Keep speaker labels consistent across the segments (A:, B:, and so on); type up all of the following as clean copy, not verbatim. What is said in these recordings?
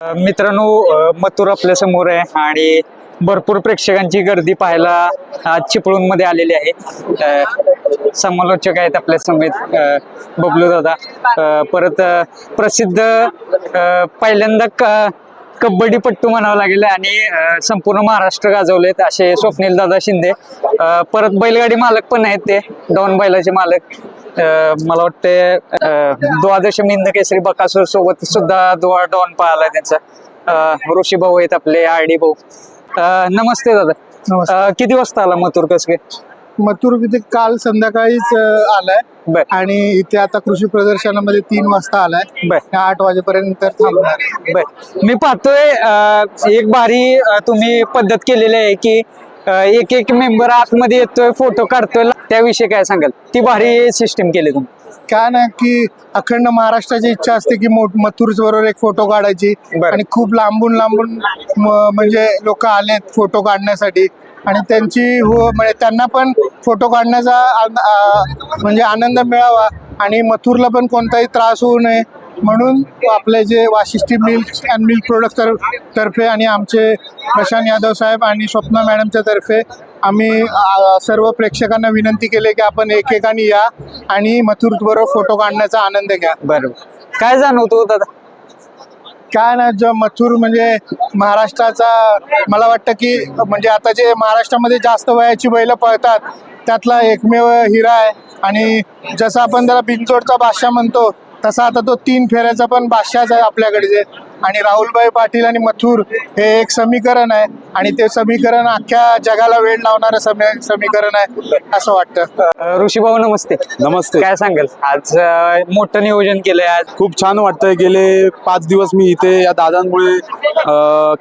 A: मित्रांनो, मथुर आपल्या समोर आहे आणि भरपूर प्रेक्षकांची गर्दी पाहायला आज चिपळूणमध्ये आलेली आहे. समालोचक आहेत आपल्या समेत बबलू दादा, परत प्रसिद्ध पहिल्यांदा कबड्डीपट्टू म्हणावं लागेल आणि संपूर्ण महाराष्ट्र गाजवलेत असे स्वप्नील दादा शिंदे, परत बैलगाडी मालक पण आहेत, ते डॉन बैलाचे मालक. मला वाटते द्वादश हिंद केसरी बकासूर सोबत सुद्धा डॉन पाहिला त्यांचा. ऋषी भाऊ आहेत आपले, आरडी भाऊ. नमस्ते दादा. किती वाजता आला मथुर? कस काय
B: मथुर इथे काल संध्याकाळीच आलाय आणि इथे आता कृषी प्रदर्शनामध्ये 3 वाजता आलाय. 8 वाजेपर्यंत थांबणार.
A: मी पाहतोय एक भारी तुम्ही पद्धत केलेली आहे की एक एक मेंबर आतमध्ये येतोय, फोटो काढतोय. त्याविषयी काय सांगाल? ती भारी सिस्टीम केली तुम्ही.
B: काय ना की अखंड महाराष्ट्राची इच्छा असते की मथुर बरोबर एक फोटो काढायची आणि खूप लांबून म्हणजे लोक आलेत फोटो काढण्यासाठी आणि त्यांची म्हणजे त्यांना पण फोटो काढण्याचा म्हणजे आनंद मिळावा आणि मथुरला पण कोणताही त्रास होऊ नये म्हणून आपले जे Vashishthi milk and milk product तर्फे आणि आमचे प्रशांत यादव साहेब आणि स्वप्ना मॅडमच्या तर्फे आम्ही सर्व प्रेक्षकांना विनंती केली की आपण एकेकाने या आणि मथुर बरोबर फोटो काढण्याचा आनंद घ्या.
A: बरोबर. काय जाणवतो दादा?
B: काय ना, जो मथुर म्हणजे महाराष्ट्राचा, मला वाटतं की म्हणजे आता जे महाराष्ट्रामध्ये जास्त वयाची बैलं पळतात त्यातला एकमेव हिरा आहे आणि जसं आपण त्याला बिनजोडचा बादशाह म्हणतो तसा आता तो 3 फेऱ्याचा पण बादशाहच आहे आपल्याकडे. आणि राहुलभाई पाटील आणि मथुर हे एक समीकरण आहे आणि ते समीकरण अख्ख्या जगाला वेळ लावणारं समीकरण आहे असं वाटतं.
A: ऋषी भाऊ नमस्ते.
C: नमस्ते.
A: काय सांगाल? आज मोठं नियोजन केलंय. आज
C: खूप छान वाटतंय. गेले 5 दिवस मी इथे या दादांमुळे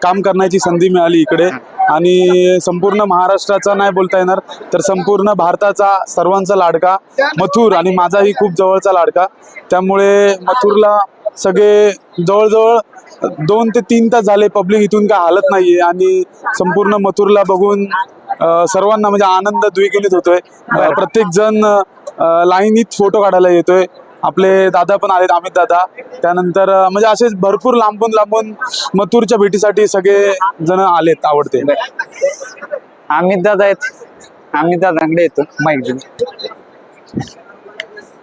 C: काम करण्याची संधी मिळाली इकडे आणि संपूर्ण महाराष्ट्राचा नाही बोलता येणार तर संपूर्ण भारताचा सर्वांचा लाडका मथुर आणि माझाही खूप जवळचा लाडका. त्यामुळे मथुरला सगळे जवळजवळ 2 ते 3 तास झाले पब्लिक इथून काय हालत नाहीये आणि संपूर्ण मथुरला बघून सर्वांना म्हणजे आनंद द्विगुणित होतोय. प्रत्येक जण लाईनीत फोटो काढायला येतोय. आपले दादा पण आलेत, अमित दादा. त्यानंतर म्हणजे असेच भरपूर लांबून मथुरच्या भेटीसाठी सगळे जण आलेत. आवडते.
A: अमित दादा आहेत. अमित दादांकडे येतो माहिती.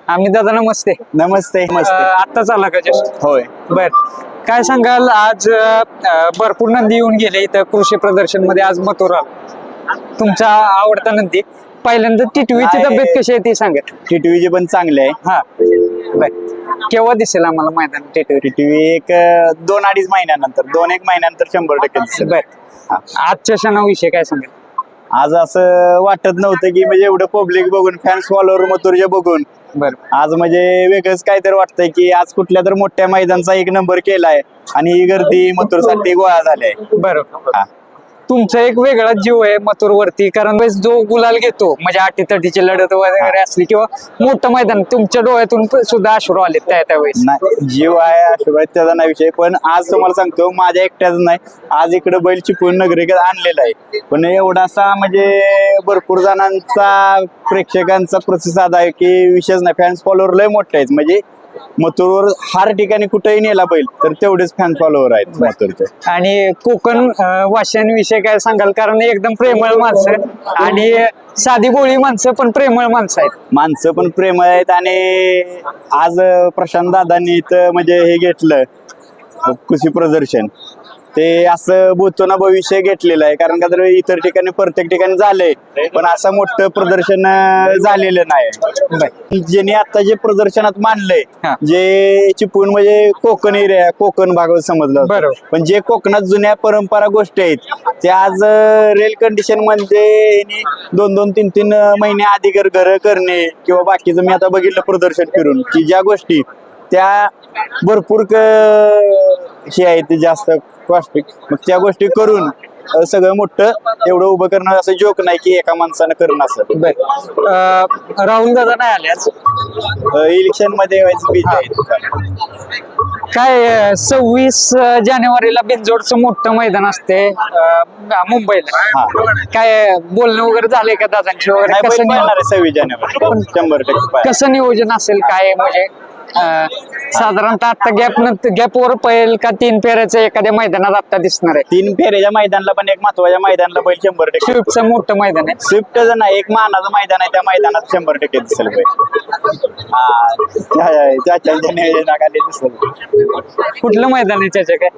A: अमित दादा नमस्ते.
D: नमस्ते.
A: आत्ताच आला का जस्ट?
D: होय.
A: बर. काय सांगाल? आज भरपूर नंदी येऊन गेले इथं कृषी प्रदर्शन मध्ये. आज मथुर आला, तुमचा आवडता नंदी. पहिल्यांदा टिटवीची तब्येत कशी आहे ती सांगा.
D: टिटवीचे पण चांगले आहे.
A: हा. बर. केव्हा दिसेल आम्हाला मैदान टिटवी?
D: टिटवी एक 2-2.5 महिन्यानंतर 2-1 महिन्यानंतर 100% दिसेल.
A: बर. आजच्या क्षणाविषयी काय सांगेल?
D: आज असं वाटत नव्हतं की म्हणजे एवढं पब्लिक बघून, फॅन्स फॉलोअर मथुरचे बघून आज म्हणजे वेगळंच काहीतरी वाटतंय की आज कुठल्या तर मोठ्या मैदानचा 1 नंबर केलाय आणि ही गर्दी मथुरसाठी गोळा झालाय.
A: बरोबर. तुमचा एक वेगळा जीव आहे मथुर वरती, कारण जो गुलाल घेतो म्हणजे 80-30ची लढत वगैरे असली किंवा मोठं मैदान, तुमच्या डोळ्यातून सुद्धा अश्रू आले त्यावेळेस.
D: नाही, जीव आहे अश्रू आहे त्याचा नाही विषय. पण आज तुम्हाला सांगतो माझ्या एकट्याच नाही, आज इकडे बैल चिपळूण नगरीकडे आणलेला आहे. पण एवढासा म्हणजे भरपूर जणांचा प्रेक्षकांचा प्रतिसाद आहे की विशेष नाही. फॅन्स फॉलोअर लय मोठे आहेत. म्हणजे मथुरवर हर ठिकाणी कुठेही नेला बैल तर तेवढेच फॅन फॉलोअर आहेत मथुरचे.
A: आणि कोकण वाशियांविषयी काय सांगाल? कारण एकदम प्रेमळ माणसं आणि साधी बोळी माणसं पण प्रेमळ माणसं आहेत.
D: माणसं पण प्रेमळ आहेत आणि आज प्रशांत दादांनी इथं म्हणजे हे घेतलं कृषी प्रदर्शन, ते असं बोलतो ना भविष्य घेतलेलं आहे. कारण का तर इतर ठिकाणी प्रत्येक ठिकाणी झालंय पण असं मोठं प्रदर्शन झालेलं नाही. ज्यांनी आता जे प्रदर्शनात मांडलंय, जे चिपळूण म्हणजे कोकण एरिया, कोकण भाग समजलं
A: बरोबर.
D: पण जे कोकणात जुन्या परंपरा गोष्टी आहेत ते आज रेल कंडिशन मध्ये 2-2, 3-3 महिने आधी घर करणे किंवा बाकीचं मी आता बघितलं प्रदर्शन फिरून की ज्या गोष्टी त्या भरपूर हे आहेत जास्त कॉस्टिक, मग त्या गोष्टी करून सगळं मोठं एवढं उभं करणं असं जोक नाही की एका माणसानं करणं असं.
A: राहुल दादा नाही आले आज.
D: इलेक्शन मध्ये बिझी आहेत.
A: काय 26 जानेवारीला बिनजोडचं मोठं मैदान असते मुंबईला. काय बोलणं वगैरे झालंय का दादांची वगैरे?
D: 26 जानेवारी 100%
A: कसं नियोजन असेल काय? म्हणजे साधारणतः आता गॅपवर पळेल का 3 फेऱ्याचं एखाद्या मैदानात आता दिसणार आहे?
D: 3 फेऱ्याच्या मैदानाला पण एक महत्वाच्या मैदानाला बैल 100%
A: स्विफ्टचं मोठं मैदान आहे.
D: स्विफ्टचं नाही, एक मानाचं मैदान आहे, त्या मैदानात 100% दिसेल बैल. त्याच्या नियोजनाखाली दिसेल.
A: कुठलं मैदान आहे त्याच्या काय?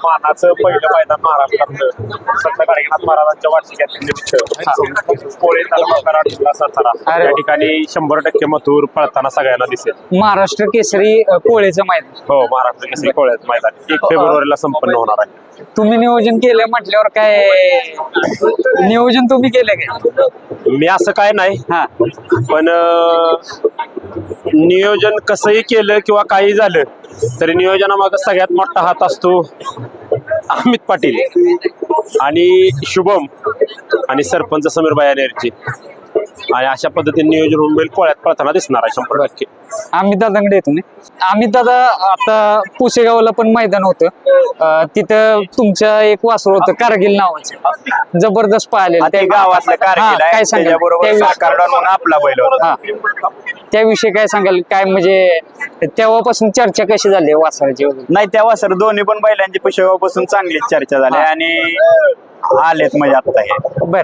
E: मानाचं पहिलं मैदान महाराष्ट्रातलं संत गाडगेनाथ महाराजांच्या वार्षिकानिमित्त कोळे तालुका कराड जिल्हा सातारा
A: अरे
E: या
A: वा.
E: ठिकाणी 100% मथुर पळताना सगळ्यांना दिसेल.
A: महाराष्ट्र केसरी कोळेचं मैदान
E: हो, महाराष्ट्र केसरी कोळ्याचं मैदान 1 फेब्रुवारीला संपन्न होणार आहे.
A: तुम्ही नियोजन केलं म्हटल्यावर काय नियोजन तुम्ही केलं काय?
E: मी असं काय नाही,
A: हा
E: पण नियोजन कसंही केलं किंवा काही झालं तरी नियोजनामागं सगळ्यात मोठा हात असतो अमित पाटील आणि शुभम आणि सरपंच समीर बायानेरची. आणि अशा पद्धतीने नियोजन होऊन बैल कोळ्यात पळताना दिसणार आहे 100%.
A: अमित दादांकडे येतो ना. अमित दादा, आता पुसेगावला पण मैदान होतं, तिथं तुमचं एक वासरू होतं कारगिल नावाचं, जबरदस्त पाहिलेलं.
D: ते गावातलं कारगिल
A: हा,
D: आहे,
A: काय सांगाल
D: त्याच्याबरोबर
A: त्याविषयी?
D: साकारडॉन म्हणून आपला बैल होता.
A: हा, त्याविषयी काय सांगाल? काय म्हणजे तेव्हापासून चर्चा कशी झाली वासराची वगैरे?
D: नाही, तेव्हा सर दोन्ही पण बैलांची पुष्कळपासून चांगलीच चर्चा झाली आणि आलेत म्हणजे आता हे.
A: बर,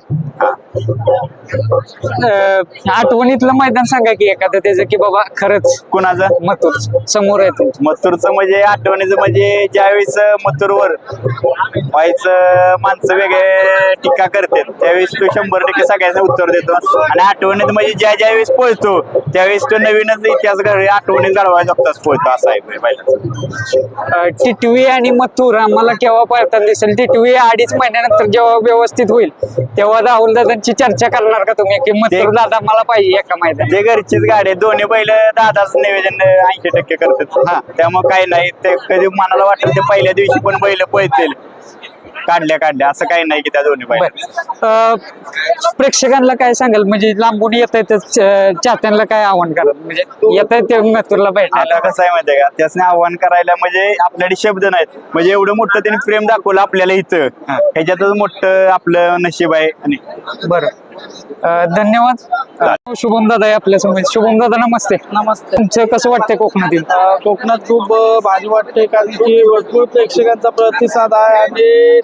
A: आठवणीतलं मैदान सांगा की एखादं त्याचं, की बाबा खरंच
D: कुणाचं?
A: मथुर समोर आहे तुमचं.
D: मथुरचं म्हणजे आठवणीचं म्हणजे ज्यावेळेस मथुरवर व्हायचं माणसं वेगळे टीका करतात त्यावेळेस तो 100% सगळ्यांना उत्तर देतो. आणि आठवणीत म्हणजे ज्यावेळेस पळतो त्यावेळेस तो नवीनच इतिहास आठवणीत घडवायचा शकताच पळतो, असं आहे बैलाचं.
A: टिटवी आणि मथुर आम्हाला केव्हा पळताना दिसेल? टिटवी 2.5 महिन्यानंतर जेव्हा व्यवस्थित होईल तेव्हा राहुल दादांची चर्चा करणार का तुम्ही, की मथुर दादा मला पाहिजे एका मैदान?
D: जे घरचीच गाडी आहे, दोन्ही बैल दादाच नियोजन 80% करतात. त्यामुळे काही नाही, ते कधी मनाला वाटतं ते पहिल्या दिवशी पण बैल पळतील काढल्या असं काही नाही की त्या दोन्ही बैल.
A: प्रेक्षकांना काय सांगाल? म्हणजे लांबून येत चाहत्यांना काय आव्हान कराल? म्हणजे येत आहे ते मथुरला भेटायला.
D: आता कसं आहे माहितीये का, त्यासने आव्हान करायला म्हणजे आपल्याकडे शब्द नाहीत. म्हणजे एवढं मोठं त्यांनी प्रेम दाखवलं आपल्याला इथं, ह्याच्यातच मोठं आपलं नशीब आहे. आणि
A: बरं, धन्यवाद. शुभम दादा आहे आपल्या समोर. शुभम दादा, नमस्ते.
F: नमस्ते.
A: तुमचं कसं वाटतंय कोकणातील?
F: कोकणात खूप भारी वाटते, कारण की भरपूर प्रेक्षकांचा प्रतिसाद आहे आणि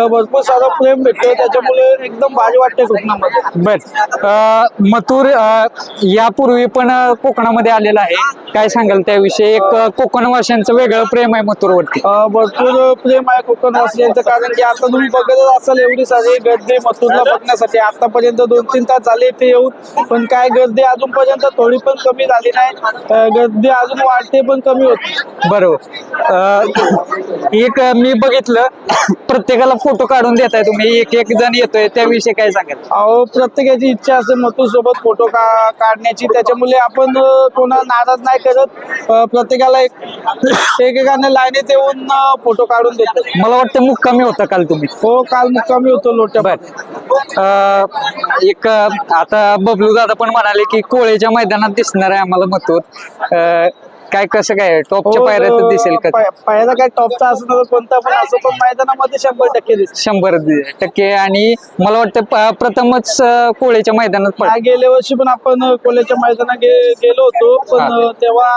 F: भरपूर सारं प्रेम भेटतोय, त्याच्यामुळे एकदम भारी वाटते कोकणामध्ये.
A: बर, मथुर यापूर्वी पण कोकणामध्ये आलेला आहे, काय सांगाल त्याविषयी? एक कोकणवासियांचं वेगळं प्रेम आहे मथुरवरती.
F: भरपूर प्रेम आहे कोकणवासियांचं, कारण की आता तुम्ही बघतच असाल एवढी सारी गर्दी मथुरला बघण्यासाठी. आतापर्यंत 2-3 तास झाले इथे येऊन, पण काय गर्दी अजूनपर्यंत थोडी पण कमी झाली नाही. गर्दी अजून वाढते पण कमी होते.
A: बरोबर. एक मी बघितलं, प्रत्येकाला फोटो काढून देताय तुम्ही, एक जण येतोय, त्याविषयी काय सांगाल?
F: अहो, प्रत्येकाची इच्छा असते मथुर सोबत फोटो काढण्याची, त्याच्यामुळे आपण कोणा नाराज नाही करत. प्रत्येकाला एकेकाने लाईनीत येऊन फोटो काढून देतो.
A: मला वाटतं मुक्कामी होता काल तुम्ही.
F: हो, काल मुक्कामी होतो लोट्या.
A: एक आता बबलू दादा पण म्हणाले की कोळेच्या मैदानात दिसणार आहे आम्हाला मथुर. काय कसं काय टॉपच्या पायऱ्यात दिसेल का?
F: पायऱ्या काय टॉपचा असणार कोणता पण असो, पण मैदानामध्ये 100% दिसेल.
A: 100%. आणि मला वाटतं प्रथमच कोळेच्या मैदानात
F: गेल्या वर्षी पण आपण कोल्याच्या मैदानात गेलो होतो, पण तेव्हा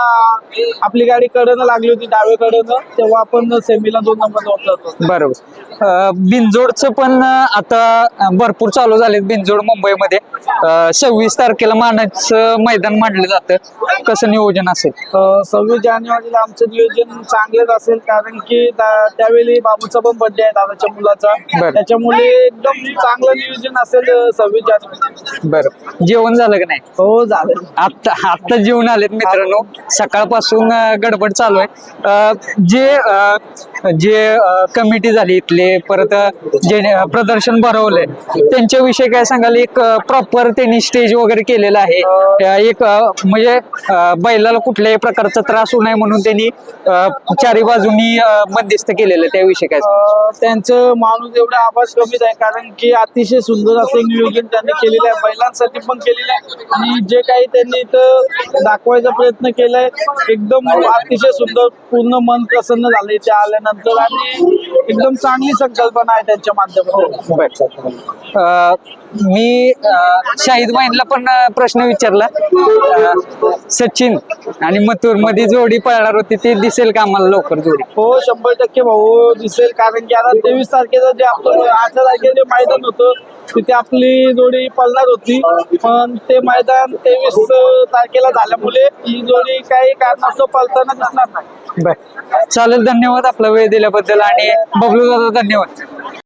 F: आपली गाडी कडनं लागली होती, डावीकडनं, तेव्हा आपण सेमीला 2 नंबर होतो.
A: बरोबर. बिनजोडचं पण आता भरपूर चालू झाले बिनजोड मुंबईमध्ये. 26 तारखेला मानाचं मैदान मांडलं जातं, कसं नियोजन असेल?
F: 26 जानेवारीला आमचं नियोजन चांगलंच असेल, कारण की त्यावेळी बाबूचा पण बर्थडे आहे दादाच्या मुलाचा, त्याच्यामुळे एकदम चांगलं नियोजन असेल 26 जानेवारी.
A: बरं, जेवण झालं का नाही?
F: हो, झालं.
A: आता जेवण आलेत मित्रांनो, सकाळपासून गडबड चालू आहे. जे कमिटी झाली इथले, परत जे प्रदर्शन भरवलंय त्यांच्याविषयी काय सांगाल? एक प्रॉपर त्यांनी स्टेज वगैरे केलेलं आहे, एक म्हणजे बैलाला कुठल्याही प्रकारचा त्रास होऊ नये म्हणून त्यांनी चारी बाजूनी बंदिस्त केलेलं, त्याविषयी काय?
F: त्यांचं माणूस एवढा आवाज कमीच आहे, कारण की अतिशय सुंदर असं नियोजन त्यांनी केलेलं आहे, बैलांसाठी पण केलेलं आहे. आणि जे काही त्यांनी इथं दाखवायचा प्रयत्न केलाय एकदम अतिशय सुंदर, पूर्ण मन प्रसन्न झालं इथे आल्यानंतर. आणि एकदम चांगली संकल्पना आहे त्यांच्या माध्यमातून.
A: मी शाहिद भाईंना पण प्रश्न विचारला. सचिन आणि मथुर मध्ये जोडी पळणार होती, ती दिसेल का आम्हाला लवकर जोडी?
F: हो 100% भाऊ दिसेल, कारण की आता 23 तारखेचं जे आपलं 8 तारखेचं जे मैदान होतं तिथे आपली जोडी पळणार होती, पण ते मैदान 23 तारखेला झाल्यामुळे ही जोडी काही कारणास्तव पळताना दिसणार नाही.
A: बर, चालेल. धन्यवाद आपला वेळ दिल्याबद्दल. आणि बबलू दादा धन्यवाद.